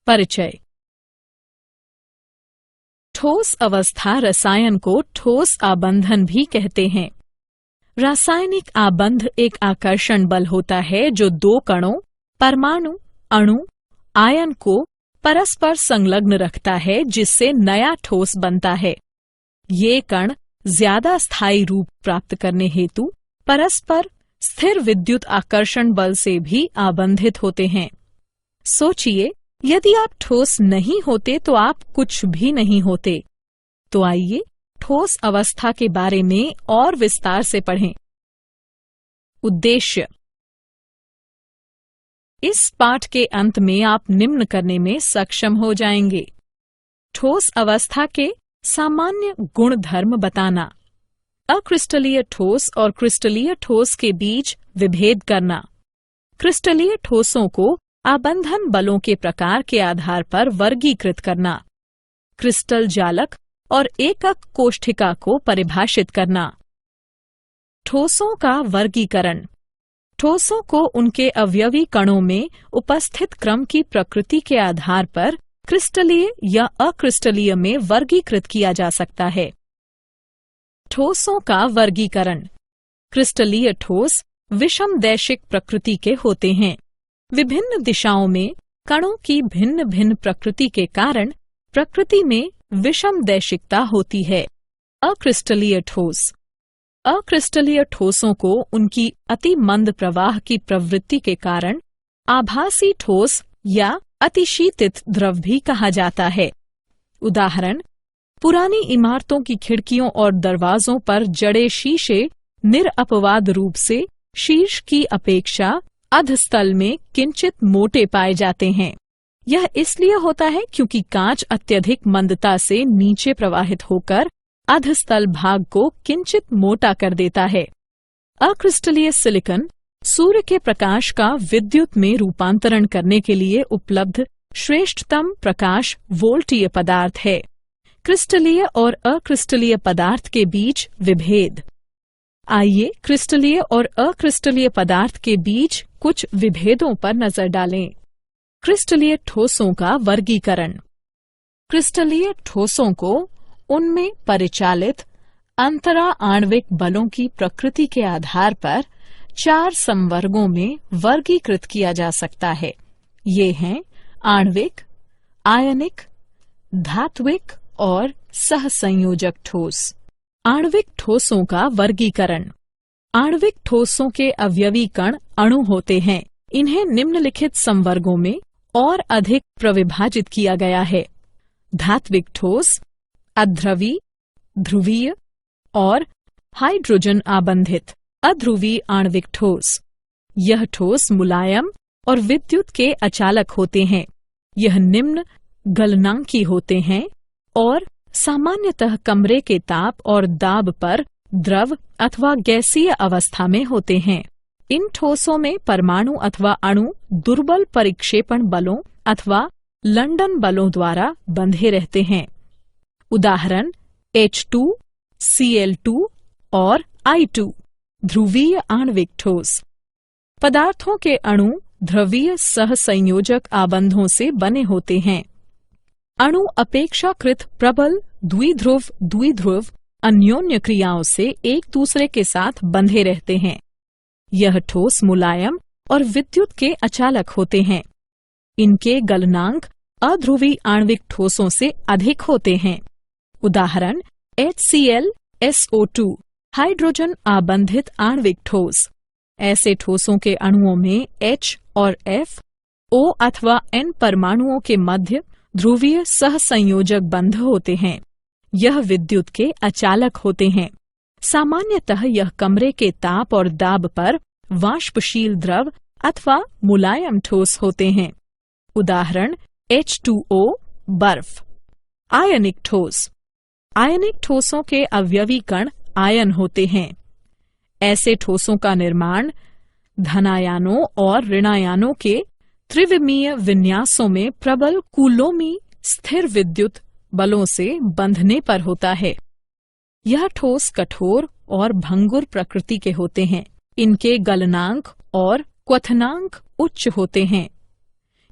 परिचय। ठोस अवस्था रसायन को ठोस आबंधन भी कहते हैं। रासायनिक आबंध एक आकर्षण बल होता है जो दो कणों, परमाणु, अणु, आयन को परस्पर संलग्न रखता है, जिससे नया ठोस बनता है। ये कण ज्यादा स्थायी रूप प्राप्त करने हेतु परस्पर स्थिर विद्युत आकर्षण बल से भी आबंधित होते हैं। सोचिए, यदि आप ठोस नहीं होते तो आप कुछ भी नहीं होते। तो आइए ठोस अवस्था के बारे में और विस्तार से पढ़ें। उद्देश्य। इस पाठ के अंत में आप निम्न करने में सक्षम हो जाएंगे। ठोस अवस्था के सामान्य गुण धर्म बताना, अक्रिस्टलीय ठोस और क्रिस्टलीय ठोस के बीच विभेद करना, क्रिस्टलीय ठोसों को आबंधन बलों के प्रकार के आधार पर वर्गीकृत करना, क्रिस्टल जालक और एकक कोष्ठिका को परिभाषित करना। ठोसों का वर्गीकरण। ठोसों को उनके अवयवी कणों में उपस्थित क्रम की प्रकृति के आधार पर क्रिस्टलीय या अक्रिस्टलीय में वर्गीकृत किया जा सकता है। ठोसों का वर्गीकरण। क्रिस्टलीय ठोस विषमदैशिक प्रकृति के होते हैं। विभिन्न दिशाओं में कणों की भिन्न भिन्न प्रकृति के कारण प्रकृति में विषमदैशिकता होती है। अक्रिस्टलीय ठोस। अक्रिस्टलीय ठोसों को उनकी अति मंद प्रवाह की प्रवृत्ति के कारण आभासी ठोस या अतिशीतित द्रव भी कहा जाता है। उदाहरण, पुरानी इमारतों की खिड़कियों और दरवाजों पर जड़े शीशे निरअपवाद रूप से शीर्ष की अपेक्षा अधस्तल में किंचित मोटे पाए जाते हैं। यह इसलिए होता है क्योंकि कांच अत्यधिक मंदता से नीचे प्रवाहित होकर अधस्तल भाग को किंचित मोटा कर देता है। अक्रिस्टलीय सिलिकॉन सूर्य के प्रकाश का विद्युत में रूपांतरण करने के लिए उपलब्ध श्रेष्ठतम प्रकाश वोल्टीय पदार्थ है। क्रिस्टलीय और अक्रिस्टलीय पदार्थ के बीच विभेद। आइए क्रिस्टलीय और अक्रिस्टलीय पदार्थ के बीच कुछ विभेदों पर नजर डालें। क्रिस्टलीय ठोसों का वर्गीकरण। क्रिस्टलीय ठोसों को उनमें परिचालित अंतरा आणविक बलों की प्रकृति के आधार पर 4 संवर्गों में वर्गीकृत किया जा सकता है। ये हैं आणविक, आयनिक, धात्विक और सहसंयोजक ठोस। आणविक ठोसों का वर्गीकरण। आणविक ठोसों के अवयवी कण अणु होते हैं। इन्हें निम्नलिखित संवर्गों में और अधिक प्रविभाजित किया गया है। धात्विक ठोस, अध्रुवी, ध्रुवीय और हाइड्रोजन आबंधित। अध्रुवी आणविक ठोस। यह ठोस मुलायम और विद्युत के अचालक होते हैं। यह निम्न गलनांकी होते हैं और सामान्यतः कमरे के ताप और दाब पर द्रव अथवा गैसीय अवस्था में होते हैं। इन ठोसों में परमाणु अथवा अणु दुर्बल परिक्षेपण बलों अथवा लंदन बलों द्वारा बंधे रहते हैं। उदाहरण, H2, Cl2 और I2। ध्रुवीय आणविक ठोस। पदार्थों के अणु ध्रुवीय सहसंयोजक आबंधों से बने होते हैं। अणु अपेक्षाकृत प्रबल द्विध्रुव अन्योन्य क्रियाओं से एक दूसरे के साथ बंधे रहते हैं। यह ठोस मुलायम और विद्युत के अचालक होते हैं। इनके गलनांक अध्रुवी आणविक ठोसों से अधिक होते हैं। उदाहरण, HCl, SO2 हाइड्रोजन आबंधित आणविक ठोस। ऐसे ठोसों के अणुओं में H और F, O अथवा N परमाणुओं के मध्य ध्रुवीय सहसंयोजक बंध होते हैं। यह विद्युत के अचालक होते हैं। सामान्यतः यह कमरे के ताप और दाब पर वाष्पशील द्रव अथवा मुलायम ठोस होते हैं। उदाहरण, H2O बर्फ। आयनिक ठोस। आयनिक ठोसों के अवयवी कण आयन होते हैं। ऐसे ठोसों का निर्माण धनायनों और ऋणायनों के त्रिविमीय विन्यासों में प्रबल कूलोमी स्थिर विद्युत बलों से बंधने पर होता है। यह ठोस कठोर और भंगुर प्रकृति के होते हैं। इनके गलनांक और क्वथनांक उच्च होते हैं।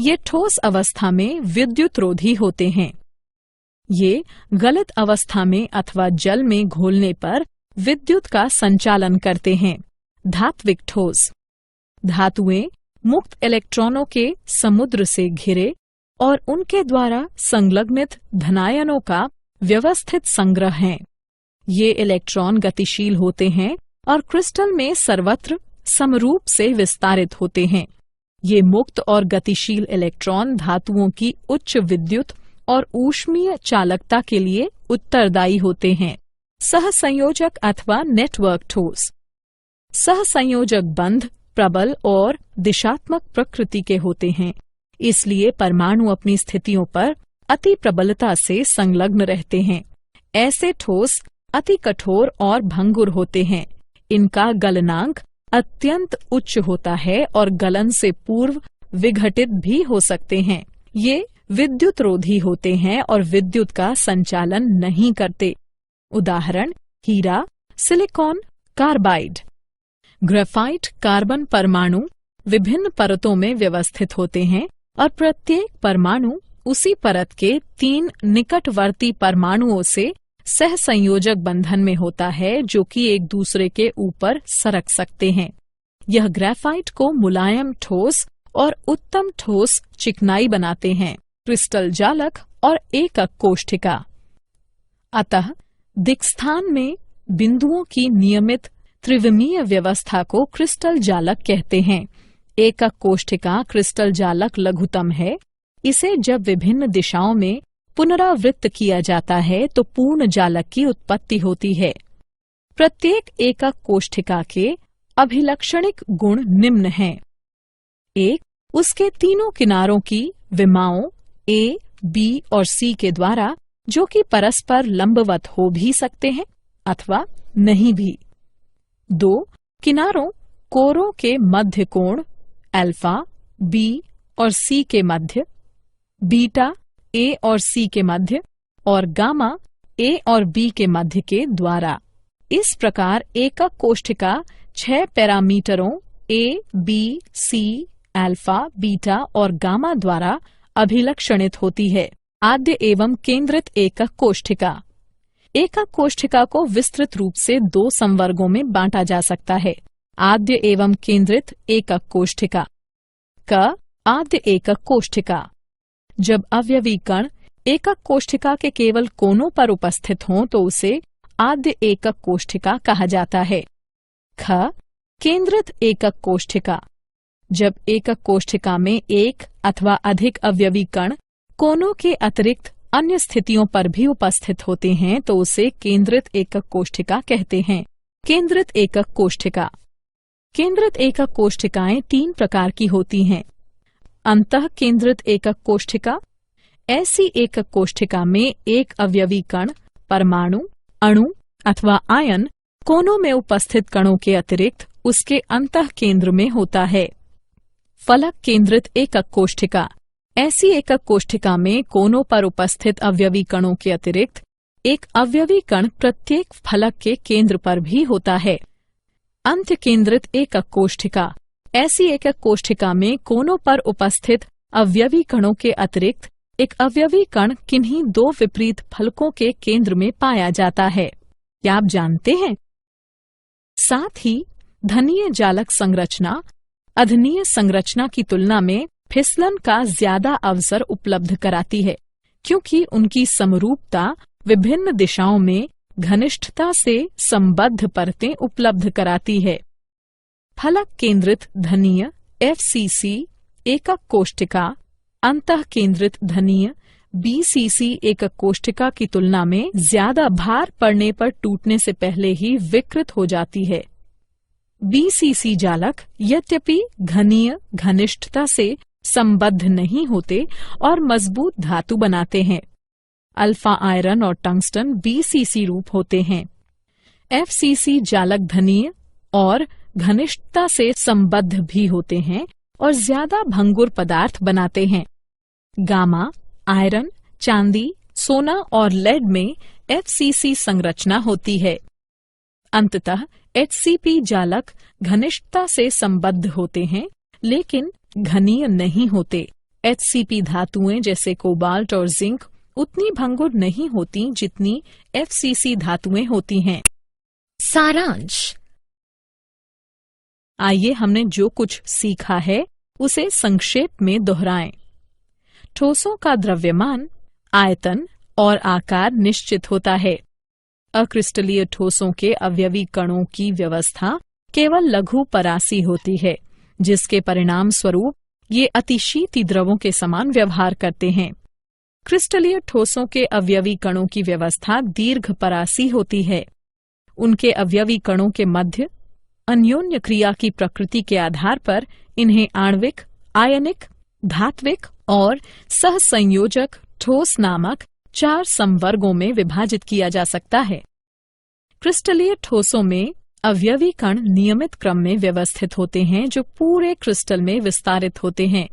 ये ठोस अवस्था में विद्युत रोधी होते हैं। ये गलत अवस्था में अथवा जल में घोलने पर विद्युत का संचालन करते हैं। धात्विक ठोस। धातुएं मुक्त इलेक्ट्रॉनों के समुद्र से घिरे और उनके द्वारा संलग्नित धनायनों का व्यवस्थित संग्रह हैं। ये इलेक्ट्रॉन गतिशील होते हैं और क्रिस्टल में सर्वत्र समरूप से विस्तारित होते हैं। ये मुक्त और गतिशील इलेक्ट्रॉन धातुओं की उच्च विद्युत और ऊष्मीय चालकता के लिए उत्तरदायी होते हैं। सहसंयोजक अथवा नेटवर्क ठोस। सहसंयोजक बंध प्रबल और दिशात्मक प्रकृति के होते हैं, इसलिए परमाणु अपनी स्थितियों पर अति प्रबलता से संलग्न रहते हैं। ऐसे ठोस अति कठोर और भंगुर होते हैं। इनका गलनांक अत्यंत उच्च होता है और गलन से पूर्व विघटित भी हो सकते हैं। ये विद्युत रोधी होते हैं और विद्युत का संचालन नहीं करते। उदाहरण हीरा, सिलिकॉन, कार्बाइड। ग्रेफाइट कार्बन परमाणु विभिन्न परतों में व्यवस्थित होते हैं और प्रत्येक परमाणु उसी परत के 3 निकटवर्ती परमाणुओं से सहसंयोजक बंधन में होता है, जो कि एक दूसरे के ऊपर सरक सकते हैं। यह ग्रेफाइट को मुलायम ठोस और उत्तम ठोस चिकनाई बनाते हैं। क्रिस्टल जालक और एकक कोष्ठिका। अतः दिक्स्थान में बिंदुओं की नियमित त्रिविमीय व्यवस्था को क्रिस्टल जालक कहते हैं। एकक कोष्ठिका क्रिस्टल जालक लघुतम है। इसे जब विभिन्न दिशाओं में पुनरावृत्त किया जाता है तो पूर्ण जालक की उत्पत्ति होती है। प्रत्येक एकक कोष्ठिका के अभिलक्षणिक गुण निम्न हैं। 1. उसके तीनों किनारों की विमाओं A, B और C के द्वारा, जो कि परस्पर लंबवत हो भी सकते हैं अथवा नहीं भी। 2. किनारों कोरों के मध्य कोण अल्फा, B और C के मध्य, बीटा A और C के मध्य और गामा A और B के मध्य के द्वारा। इस प्रकार एकक कोष्ठिका 6 पैरामीटरों A, B, C, alpha, beta और गामा द्वारा अभिलक्षणित होती है। आद्य एवं केंद्रित एकक कोष्ठिका। एकक कोष्ठिका को विस्तृत रूप से 2 संवर्गों में बांटा जा सकता है। आद्य एवं केंद्रित एकक कोष्ठिका। क. आद्य एकक कोष्ठिका। जब अवयवी कण एकक कोष्ठिका के केवल कोनों पर उपस्थित हों तो उसे आद्य एकक कोष्ठिका कहा जाता है। ख. केंद्रित एकक कोष्ठिका। जब एकक कोष्ठिका में एक अथवा अधिक अवयवी कण कोनों के अतिरिक्त अन्य स्थितियों पर भी उपस्थित होते हैं तो उसे केंद्रित एकक कोष्ठिका कहते हैं। केंद्रित एकक कोष्ठिका। केंद्रित एकक कोष्ठिकाएं 3 प्रकार की होती हैं। अंतः केंद्रित एकक कोष्ठिका। ऐसी एकक कोष्ठिका में एक अवयवी कण परमाणु, अणु अथवा आयन कोनों में उपस्थित कणों के अतिरिक्त उसके अंतः केंद्र में होता है। फलक केंद्रित एकक कोष्ठिका। ऐसी एकक कोष्ठिका में कोनों पर उपस्थित अवयवी कणों के अतिरिक्त एक अवयवी कण प्रत्येक फलक के केंद्र पर भी होता है। अंत्य केंद्रित एकक कोष्ठिका। ऐसी एकक कोष्ठिका में कोनों पर उपस्थित अवयवी कणों के अतिरिक्त एक अवयवी कण किन्हीं 2 विपरीत फलकों के केंद्र में पाया जाता है। क्या आप जानते हैं? साथ ही धनीय जालक संरचना अधनीय संरचना की तुलना में फिसलन का ज्यादा अवसर उपलब्ध कराती है, क्योंकि उनकी समरूपता विभिन्न दिशाओं में घनिष्ठता से संबद्ध परतें उपलब्ध कराती है। फलक केंद्रित धनीय FCC एकक कोष्ठिका अंतः केंद्रित धनीय BCC एकक कोष्ठिका की तुलना में ज्यादा भार पड़ने पर टूटने से पहले ही विकृत हो जाती है। BCC जालक यद्यपि घनीय घनिष्ठता से संबद्ध नहीं होते और मजबूत धातु बनाते हैं। अल्फा आयरन और टंगस्टन BCC रूप होते हैं। FCC जालक धनीय और घनिष्ठता से संबद्ध भी होते हैं और ज्यादा भंगुर पदार्थ बनाते हैं। गामा, आयरन, चांदी, सोना और लेड में FCC संरचना होती है। अंततः HCP जालक घनिष्ठता से संबद्ध होते हैं लेकिन घनीय नहीं होते। HCP धातुएं जैसे कोबाल्ट और जिंक उतनी भंगुर नहीं होती जितनी FCC धातुएं होती हैं। सारांश। आइए हमने जो कुछ सीखा है उसे संक्षेप में दोहराएं। ठोसों का द्रव्यमान, आयतन और आकार निश्चित होता है। अक्रिस्टलीय ठोसों के अवयवी कणों की व्यवस्था केवल लघु परासी होती है, जिसके परिणाम स्वरूप ये अतिशीती द्रवों के समान व्यवहार करते हैं। क्रिस्टलीय ठोसों के अवयवी कणों की व्यवस्था दीर्घ परासी होती है। उनके अवयवी कणों के मध्य अन्योन्य क्रिया की प्रकृति के आधार पर इन्हें आणविक, आयनिक, धात्विक और सहसंयोजक ठोस नामक 4 संवर्गों में विभाजित किया जा सकता है। क्रिस्टलीय ठोसों में अवयवी कण नियमित क्रम में व्यवस्थित होते हैं जो पूरे क्रिस्टल में विस्तारित होते हैं।